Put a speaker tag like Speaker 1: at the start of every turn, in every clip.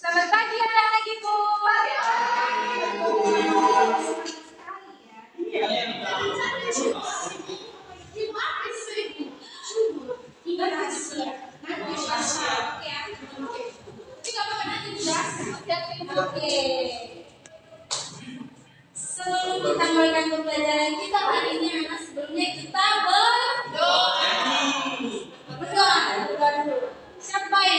Speaker 1: Selamat pagi anak-anak ibu. Oke. Sebelum kita mulai pembelajaran kita hari ini, anak sebelumnya kita berdoa. Siapa yang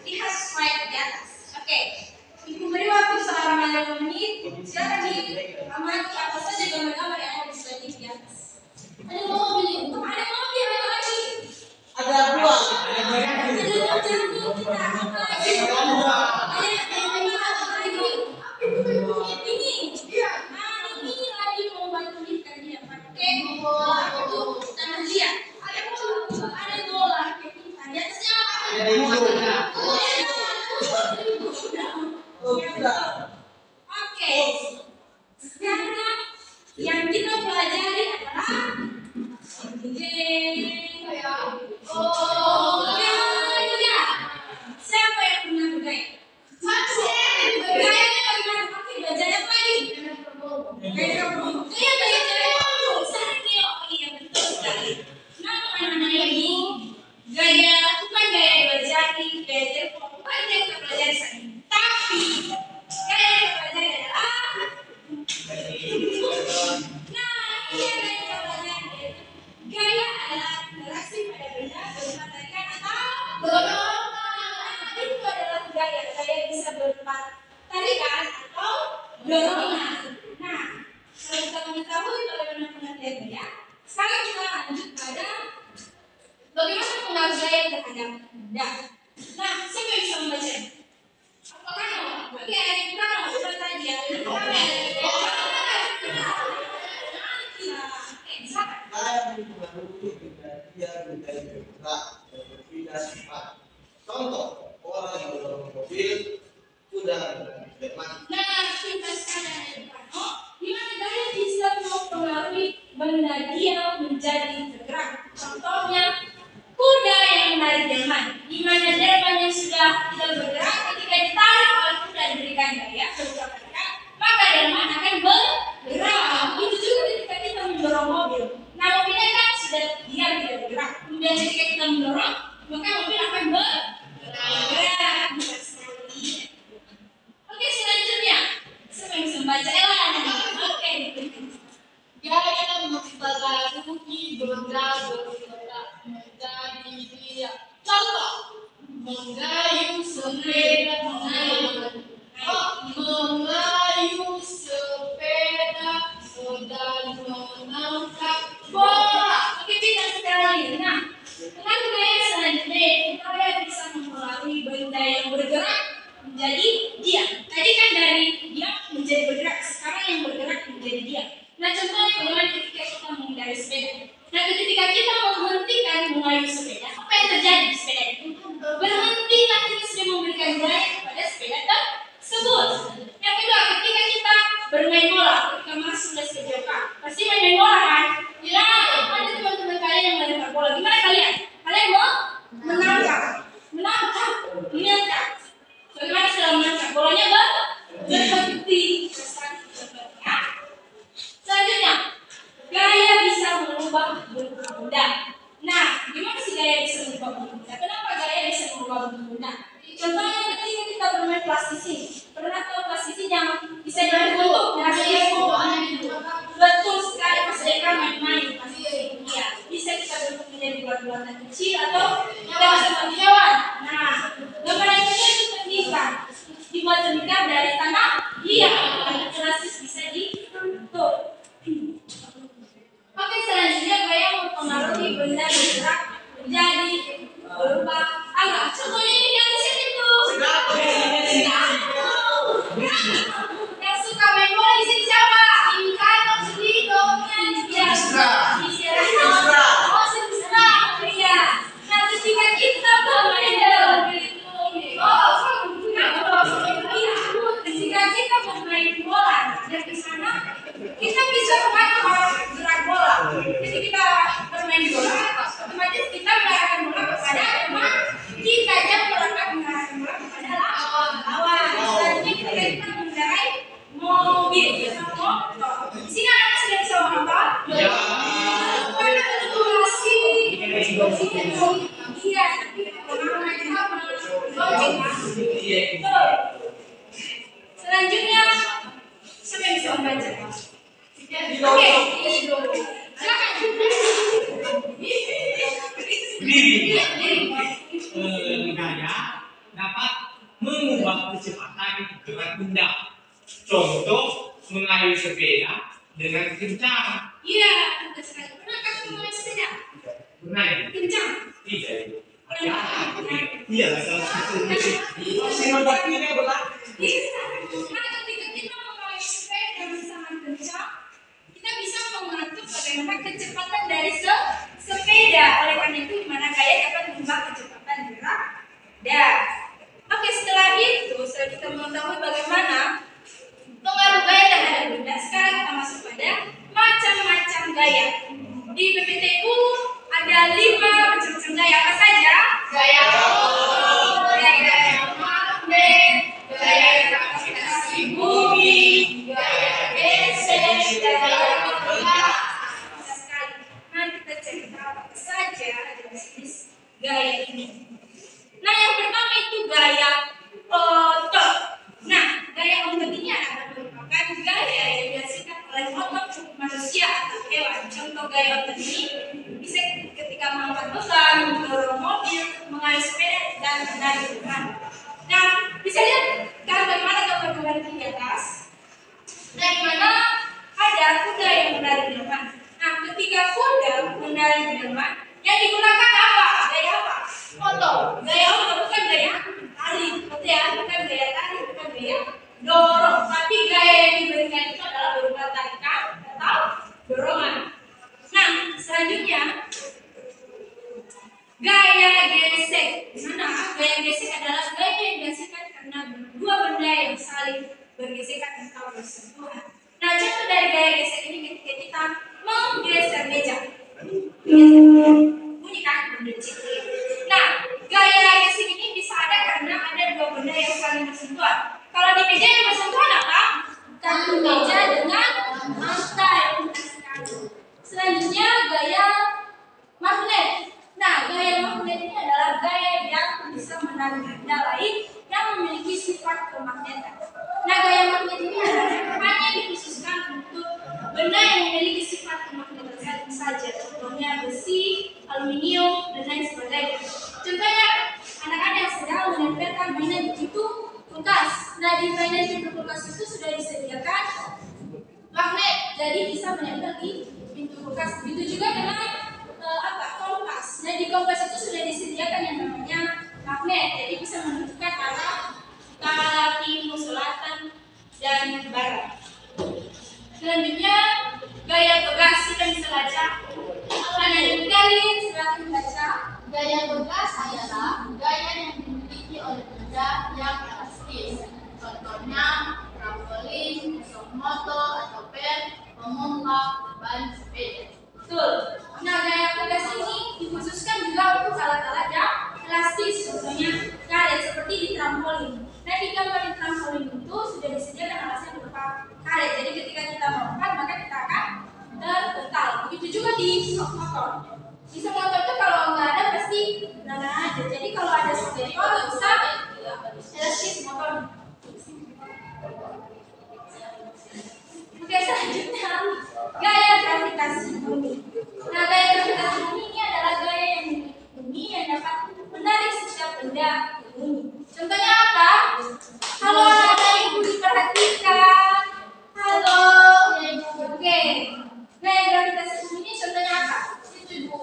Speaker 1: lihat slide di atas. Oke, Ibu beri waktu selama 5 menit. Silakan diamati apa saja gambar-gambar yang ada di slide di atas. Ada mobil, ada lagi.
Speaker 2: Ada buah.
Speaker 1: Ini lagi mau bantu kita dia pakai tanah liat. Ada bola di atasnya apa? Oke, sekarang yang kita pelajari adalah gaya. Siapa yang pernah bergaya? Gayanya bagaimana? Pakai belajarnya apa lagi? Gaya iya betul sekali. Nah anak-anak ini gaya bukan gaya belajar, gaya telepon, bukan yang kita pelajari saja. Tapi gaya yang kita pelajari adalah ini yang kita pelajari. Gaya adalah interaksi pada benda berupa tarikan atau dorongan. Itu adalah gaya. Gaya bisa berupa tarikan atau dorongan. Nah, kalau kita mengetahui bagaimana pengertian gaya, sekarang kita lanjut pada bagaimana pengaruh gaya terhadap benda. Nah, siapa yang bisa membaca? Apakah bagi adik kita sudah tadi ya?
Speaker 2: Contoh, orang yang mendorong mobil sudah bermati.
Speaker 1: Nah, kita sekarang di mana gaya bisa mempengaruhi benda dia menjadi bergerak. Contohnya, kuda yang menarik delman, di mana delmannya sudah tidak bergerak. Ketika ditarik oleh kuda diberikan gaya berupa tarikan, maka delman akan bergerak. Itu juga ketika kita mendorong mobil. Nah, mobilnya kan sudah diam tidak bergerak. Kemudian ketika kita mendorong, maka mobil akan bergerak. Oke, selanjutnya siapa yang bisa membaca? Oke.
Speaker 3: Gaya mempengaruhi benda bergerak menjadi dia. Contoh, mengayuh sepeda, dan menangkap bola.
Speaker 1: Oke, pintar sekali. Nah, dengan gaya selanjutnya, gaya bisa mempengaruhi benda yang bergerak menjadi dia. Tadi kan dari dia menjadi bergerak, sekarang yang bergerak menjadi dia. Nah, contohnya bagaimana ketika kita mengendarai sepeda. Nah, ketika kita menghentikan mengayuh sepeda, apa yang terjadi di sepeda itu? Berhenti, tapi sudah memberikan gaya motor. Di sini anak sudah bisa menonton?
Speaker 2: Ya.
Speaker 1: Karena durasi. Iya, tapi pengalaman kita lonceng kan? Betul. Selanjutnya, siapa yang bisa membaca? Oke, silakan.
Speaker 4: Gaya dapat mengubah kecepatan gerak benda. Contoh, mengayuh sepeda dengan kencang.
Speaker 1: Iya, betul sekali. Pernahkah kamu main sepeda?
Speaker 4: Pernah ya?
Speaker 1: Kencang.
Speaker 4: Tidak.
Speaker 1: Pernah.
Speaker 2: Iya, salah satu. Sinodaknya belah.
Speaker 1: Karena ketika kita mengayuh sepeda bersama kencang, kita bisa mengatur bagaimana kecepatan dari sepeda. Oleh karena itu, gimana gaya dapat mengubah kecepatan gerak dan. Oke, setelah kita mengetahui bagaimana pengaruh gaya terhadap benda, sekarang kita masuk pada macam-macam gaya. Di PPTU ada 5 macam-macam gaya. Apa saja?
Speaker 3: Gaya
Speaker 1: Gaya magnet, gaya gravitasi bumi, gaya geser, gaya gerak. Bisa sekali. Mari kita cari apa saja jenis gaya ini. Nah, yang pertama itu gaya otot. Nah, gaya otot ini adalah merupakan gaya yang dihasilkan oleh otot manusia atau hewan. Contoh gaya otot ini bisa ketika mengangkat beban, mendorong mobil, mengayuh sepeda, dan menarik beban. Nah, bisa lihat kan bagaimana gambar-gambar di atas. Nah, di mana ada kuda yang menarik delman. Nah, ketika kuda menarik delman, yang digunakan apa? Gaya apa? Otot. Gaya otot bukan gaya tarik, betul ya? Bukan gaya tarik, bukan gaya dorong. Tapi gaya yang diberikan itu adalah berupa tarikan atau dorongan. Nah, selanjutnya gaya gesek. Mana gaya gesek adalah gaya yang dihasilkan karena dua benda yang saling bergesekan atau bersentuhan. Nah, contoh dari gaya gesek ini ketika kita menggeser meja. Bunyi kan? Nah, gaya gesek ini bisa ada karena ada dua benda yang saling bersentuhan. Kalau di meja yang bersentuhan apa? Kaki meja dengan lantai. Selanjutnya gaya magnet. Nah, gaya magnet ini adalah gaya yang bisa menarik benda lain yang memiliki sifat kemagnetan. Nah, gaya magnet ini adalah hanya dikhususkan untuk benda yang memiliki sifat kemagnetan saja. Contohnya besi, aluminium, dan lain sebagainya. Contohnya, anak-anak yang sedang menempelkan mainan di pintu kulkas. Nah, di mainan pintu kulkas itu sudah disediakan magnet, jadi bisa menempel di pintu kulkas. Begitu juga dengan kompas. Nah, di kompas itu sudah disediakan yang namanya magnet, jadi bisa menentukan arah utara, timur, selatan, dan barat. Selanjutnya gaya begas. Kita bisa baca. Mana yang kalian silakan baca.
Speaker 3: Gaya begas adalah gaya yang dimiliki oleh benda yang elastis. Contohnya trampolin, sok motor atau pen, pemompa, ban sepeda.
Speaker 1: Betul. Nah, gaya begas ini dikhususkan juga untuk alat-alat yang elastis. Contohnya karet seperti di trampolin. Nah, di gambar di trampolin itu sudah disediakan alasnya berupa karet. Jadi ketika kita melompat maka kita akan terpental. Begitu juga di sok motor. Di sok motor itu kalau nggak ada pasti nggak ada. Jadi kalau ada sok motor bisa elastis motor. Oke, selanjutnya gaya gravitasi bumi. Nah, gaya gravitasi bumi ini adalah gaya yang dimiliki bumi yang dapat menarik setiap benda ke bumi. Contohnya apa? Halo anak-anak ibu diperhatikan. Halo. Oke. Gaya gravitasi bumi ini contohnya apa? Itu ibu.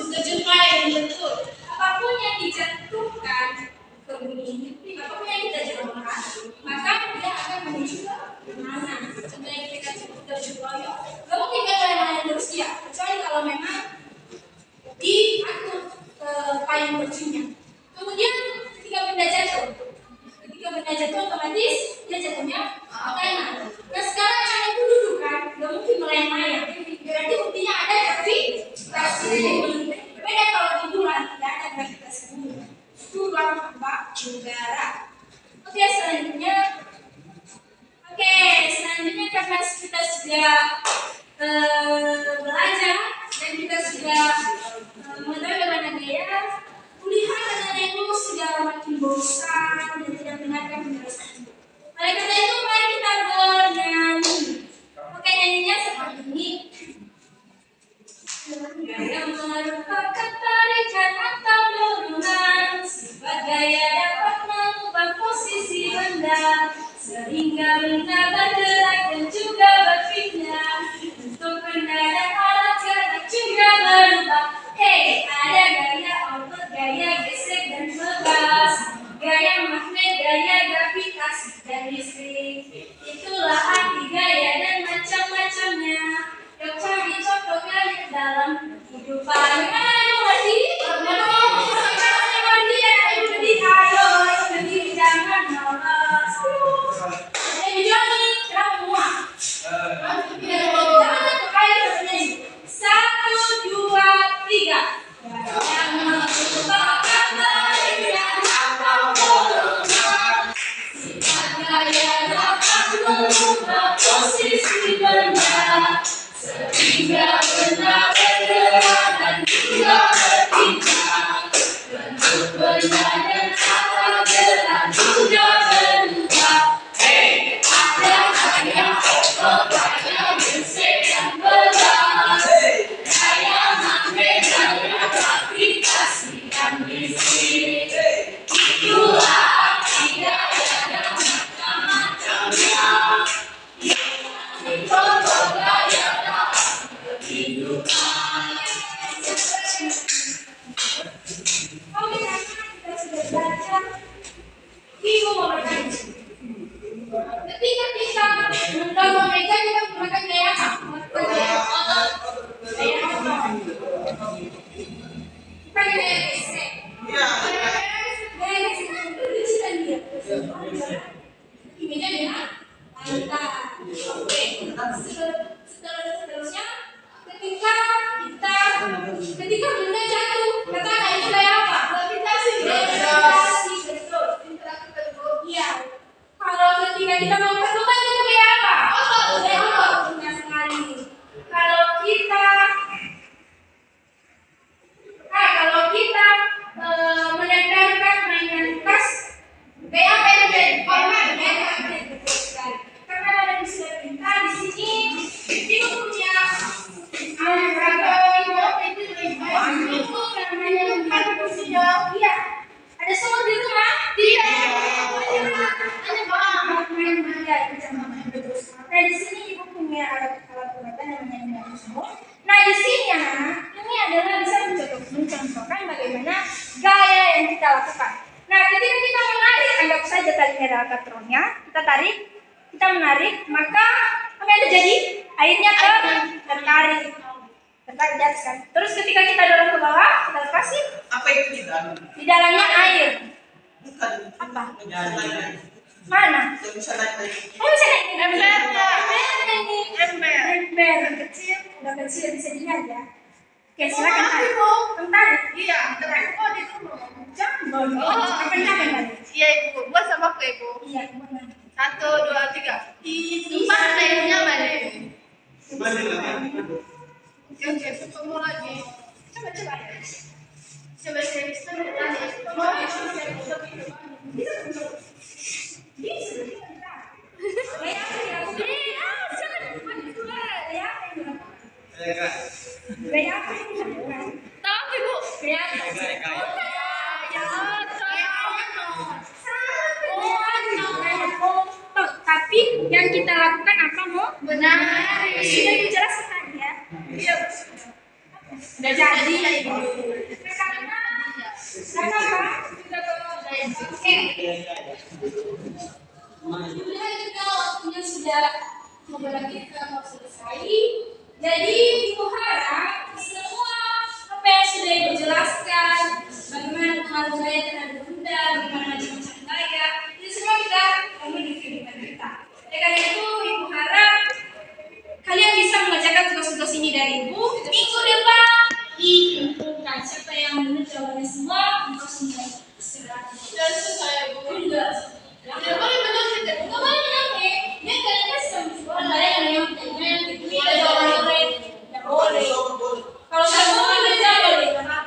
Speaker 1: Terjun air, betul. Apapun yang dijatuhkan ke bumi, apapun yang kita jatuhkan, maka dia akan menuju ke mana. Contohnya ketika terjun loyong, nggak mungkin kan yang terus dia, kecuali kalau memang diatur ke payung terjunnya. Kemudian ketika benda jatuh otomatis dia jatuhnya ke kanan. Nah, sekarang yang itu duduk kan, nggak mungkin melayang-layang. Berarti buktinya ada gravitasi bumi. Beda kalau di bulan tidak ada gravitasi bumi. Itu ruang apa? Negara. Selanjutnya karena kita sudah belajar dan kita sudah mengetahui bagaimana gaya, kuliah karena itu sudah makin bosan dan tidak mendengarkan penjelasan. Oleh karena itu mari kita bernyanyi. Oke, nyanyinya seperti ini. Gaya merupakan tarikan atau dorongan, sifat gaya dapat mengubah posisi benda sehingga benda bergerak dan juga berpindah. Untuk benda dan alat gerak juga berubah. Hey, ada gaya otot, gaya gesek dan bebas, gaya magnet, gaya gravitasi dan listrik. Itulah arti gaya dan macam-macamnya. Yuk cari contoh gaya dalam kehidupan. Ayo lagi, jangan malas. Ayo Johnny, kenapa muak? Satu, dua, tiga. Yang merupakan tarikan atau dorongan, sifat gaya dapat mengubah posisi benda sehingga benda bergerak dan juga berpindah. Bentuk benda dan alat gerak juga berubah. Hey, ada gaya otot, gaya gesek dan bebas, gaya magnet, gaya gravitasi dan listrik. Itulah arti gaya dan macam-macamnya. Contoh gaya dalam kehidupan. Oke, kita sudah belajar. Ibu mau bertanya. Ketika kita mendorong meja, kita menggunakan gaya apa? Gaya otot. Gaya otot. Bukan gaya gesek. Gaya gesek itu sudah dia. Di meja dia. Mantap. Oke. Seterusnya, ketika benda jatuh, katakan itu gaya apa? Gravitasi. Betul. Iya. Kalau ketika kita mengangkat beban itu gaya apa? Otot. Gaya otot. Benar sekali. Kalau kita menempelkan mainan tas, gaya apa yang terjadi? Magnet. Betul sekali. Karena ada di sebelah di sini, ibu punya iya. Ada semua di rumah? Tidak. Nah, di sini ibu punya alat peralatan namanya semua. Nah, di sini anak-anak, ini adalah bisa mencontohkan bagaimana gaya yang kita lakukan. Nah, ketika kita menarik, anggap saja tadinya adalah katronnya, kita tarik, kita menarik, maka apa yang terjadi? Airnya tertarik di atas kan. Terus ketika kita dorong ke bawah, kita lepasin.
Speaker 2: Apa itu di dalam?
Speaker 1: Di dalamnya air.
Speaker 2: Bukan.
Speaker 1: Apa?
Speaker 2: Jalan.
Speaker 1: Mana?
Speaker 2: Bisa naik.
Speaker 1: Oh, bisa naik. Ember kecil, udah kecil bisa dilihat ya. Oke, silakan tarik. Tarik.
Speaker 3: Iya, tarik. Oh, di turun.
Speaker 1: Jambon. Kapan tadi?
Speaker 3: Iya, Ibu. Buat sama aku, Ibu.
Speaker 1: Iya, gimana?
Speaker 3: 1, 2, 3. Itu mana airnya balik? Oke, ketemu lagi.
Speaker 1: Coba.
Speaker 3: Coba saya bisa tadi.
Speaker 1: Bisa. Gaya apa ya? Gaya apa yang dilakukan?
Speaker 3: Tahu, Ibu.
Speaker 1: Gaya apa? Tapi yang kita lakukan apa, Mo?
Speaker 3: Benar.
Speaker 1: Sudah dijelaskan ya?
Speaker 3: Iya.
Speaker 1: Sudah jadi. Karena apa? Oke. Kemudian juga waktunya sudah mau selesai. Jadi Ibu harap semua apa yang sudah Ibu jelaskan, bagaimana pengaruh gaya terhadap benda, bagaimana macam-macam gaya, itu semua kita temui di kehidupan kita. Oleh karena itu Ibu harap kalian bisa mengerjakan tugas-tugas ini dari Ibu. Minggu depan ditentukan siapa yang benar jawabannya semua, engkau semua.
Speaker 3: Dan itu saya Bu. Tidak boleh menyakit.
Speaker 1: Nggak boleh nyampe. Dia kayaknya semua lah yang nyampe. Tidak boleh. Nggak boleh. Kalau saya mau tidak boleh. Karena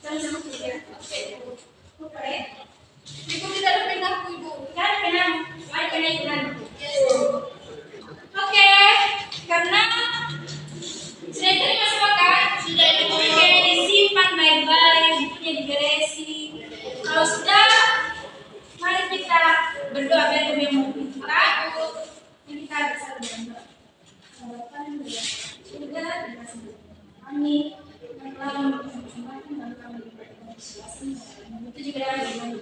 Speaker 1: jangan sama kita. Oke.
Speaker 3: Ibu tidak ada pengaku Ibu.
Speaker 1: Kan penang. Baik penang. Oke. Karena sudah terima semua kan?
Speaker 3: Sudah Ibu.
Speaker 1: Oke, disimpan baik-baik, bukunya digeresi. Kalau sudah, mari kita berdoa biar kami yang kita. Yang kita bisa berdoa. Sudah, kami yang telah memberikan kesempatan dan kami diberikan itu juga dalam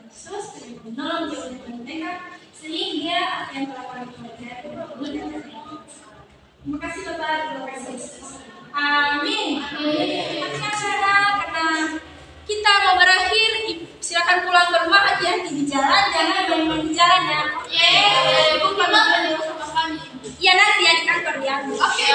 Speaker 1: Yesus menolong jauh mereka sehingga apa yang telah kami pelajari terima kasih Bapak, terima kasih Yesus. Amin. Terima cara karena kita mau berakhir, silakan pulang ke rumah, hati-hati di jalan, jangan main-main di jalan ya.
Speaker 3: Ibu pernah sama kami.
Speaker 1: Iya nanti ya di kantor ya.
Speaker 3: Oke.